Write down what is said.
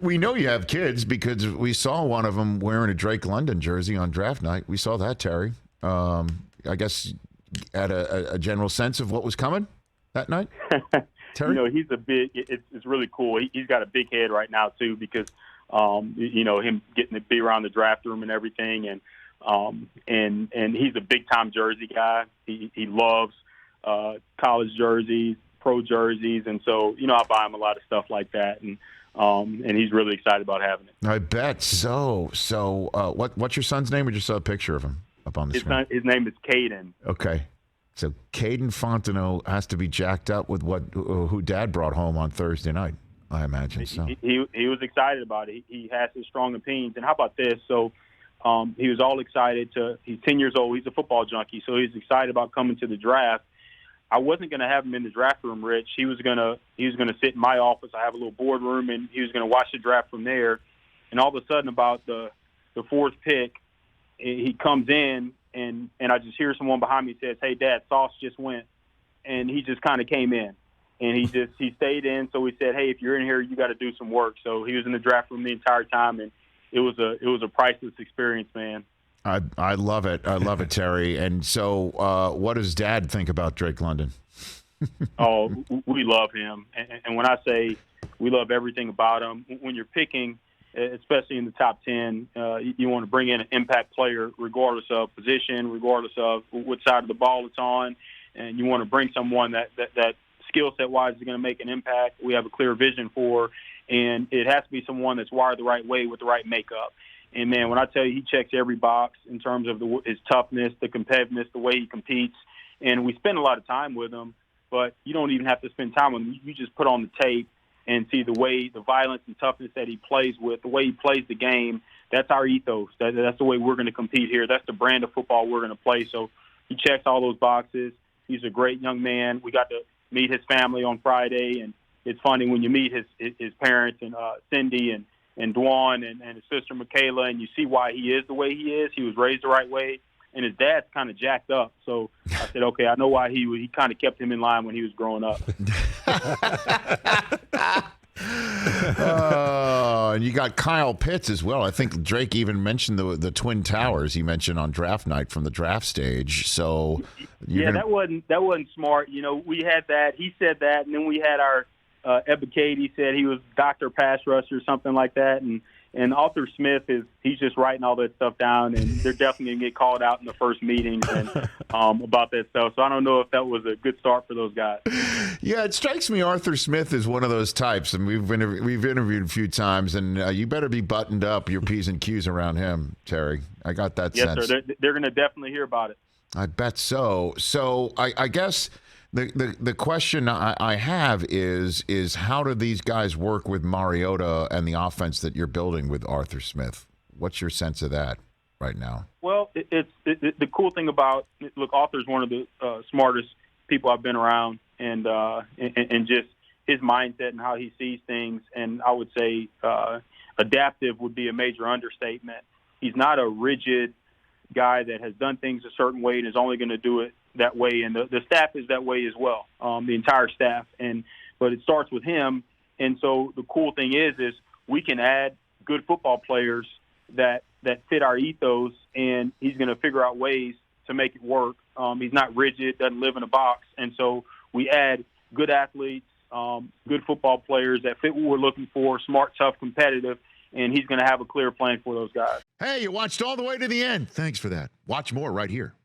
We know you have kids because we saw one of them wearing a Drake London jersey on draft night. We saw that, Terry. I guess had a general sense of what was coming that night, Terry? He's it's really cool. He's got a big head right now, too, because, him getting to be around the draft room and everything. And he's a big-time jersey guy. He loves college jerseys, pro jerseys. And so, I buy him a lot of stuff like that. And he's really excited about having it. I bet so. So what's your son's name? We just saw a picture of him up on the screen. His name is Caden. Okay. So Caden Fontenot has to be jacked up with who Dad brought home on Thursday night, I imagine. So he was excited about it. He has his strong opinions. And how about this? So he was all excited he's 10 years old. He's a football junkie. So he's excited about coming to the draft. I wasn't going to have him in the draft room, Rich. He was going to sit in my office. I have a little boardroom, and he was going to watch the draft from there. And all of a sudden, about the fourth pick, he comes in, and I just hear someone behind me says, "Hey, Dad, Sauce just went," and he just kind of came in, and he stayed in. So we said, "Hey, if you're in here, you got to do some work." So he was in the draft room the entire time, and it was a priceless experience, man. I love it. I love it, Terry. And so what does Dad think about Drake London? Oh, we love him. And when I say we love everything about him, when you're picking, especially in the top 10, you want to bring in an impact player regardless of position, regardless of what side of the ball it's on. And you want to bring someone that skill set-wise is going to make an impact. We have a clear vision for, and it has to be someone that's wired the right way with the right makeup. And, man, when I tell you he checks every box in terms of his toughness, the competitiveness, the way he competes, and we spend a lot of time with him, but you don't even have to spend time with him. You just put on the tape and see the violence and toughness that he plays with, the way he plays the game. That's our ethos. That's the way we're going to compete here. That's the brand of football we're going to play. So he checks all those boxes. He's a great young man. We got to meet his family on Friday, and it's funny when you meet his parents and Cindy and Dwan and his sister Michaela, and you see why he is the way he is. He was raised the right way, and his dad's kind of jacked up. So I said, okay, I know why he kind of kept him in line when he was growing up. And you got Kyle Pitts as well. I think Drake even mentioned the Twin Towers he mentioned on draft night from the draft stage. So that wasn't smart. We had that. He said that, and then we had our Ebicade. He said he was Dr. Pass Rush or something like that, and Arthur Smith he's just writing all that stuff down, and they're definitely going to get called out in the first meetings and about that stuff. So I don't know if that was a good start for those guys. Yeah, it strikes me Arthur Smith is one of those types, and we've interviewed a few times, and you better be buttoned up, your P's and Q's around him, Terry. I got that sense. Yes, sir. They're going to definitely hear about it. I bet so. So I guess the question I have is how do these guys work with Mariota and the offense that you're building with Arthur Smith? What's your sense of that right now? Well, it's the cool thing about Arthur's one of the smartest people I've been around, and just his mindset and how he sees things. And I would say adaptive would be a major understatement. He's not a rigid guy that has done things a certain way and is only going to do it that way, and the staff is that way as well, the entire staff. But it starts with him, and so the cool thing is we can add good football players that fit our ethos, and he's going to figure out ways to make it work. He's not rigid, doesn't live in a box, and so we add good athletes, good football players that fit what we're looking for, smart, tough, competitive, and he's going to have a clear plan for those guys. Hey, you watched all the way to the end. Thanks for that. Watch more right here.